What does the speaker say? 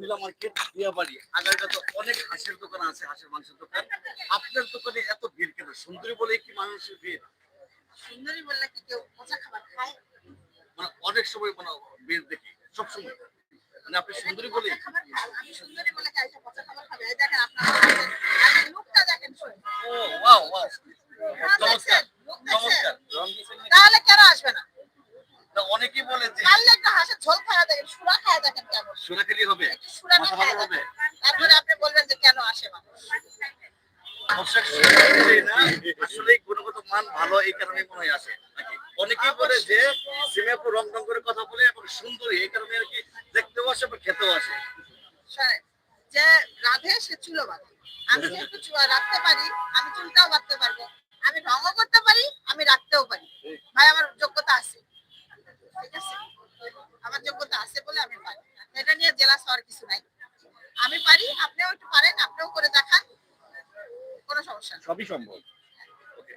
নীলা market Diabari আগারগাঁওতে অনেক হাঁসের দোকান আছে, হাঁসের মাংসের দোকান। আপনার দোকানে এত ভিড় কেন? সুন্দরী বলে কি মানুষের ভিড়? সুন্দরী বললে কি কেউ পচা খাবার খায়? মানে অনেক সময় মানে ভিড় দেখি সবসময়। মানে আপনি এটা কি সুন্দরী বলেই? পচা খাবার খায়? আমি সুন্দরী বলে কি আরেকটা পচা খাবার খাবে? এই দেখেন আপনার আগে লুকটা দেখেন শুধু। ও ওয়াও ওয়াও, হ্যাঁ, চমৎকার দেখছেন? লুক দেখছেন? চমৎকার। রং দিছেন নাকি? তাহলে কেন আসবে না? তা অনেকেই বলে যে পারলে একটা হাঁসের ঝোল খায়া দেখেন, সুরা খায়া দেখেন কেমন। সোনা খেলি হবে, একটু সুরাটা মাথা খায়া ভালো হবে। দেখেন। তারপরে আপনি বলবেন যে কেন আসে মানুষ। পোশাক শুনলেই না আসলে গুণগত মান ভালো, এই কারণে মনে হয় আসে নাকি? অনেকেই বলে যে সিঙ্গাপুর রং রং করে কথা বলে এবং সুন্দরী, এই কারণে আর কি দেখতেও আসে বা খেতেও আসে। শোনেন, যে রাধে সে চুলো বাঁধে। আমি যেহেতু রাখতে পারি, আমি চুলটাও বাঁধতে পারবো। আমি রঙও করতে পারি, আমি রাখতেও পারি। ভাই আমার যোগ্যতা আছে। ঠিক আছে? আমার যোগ্যতা আছে বলে আমি পারি। এটা নিয়ে জেলাস হওয়ার কিছু নাই। আমি পারি, আপনিও একটু পারেন, আপনিও করে দেখান। কোনো সমস্যা নেই। সবই সম্ভব। ওকে,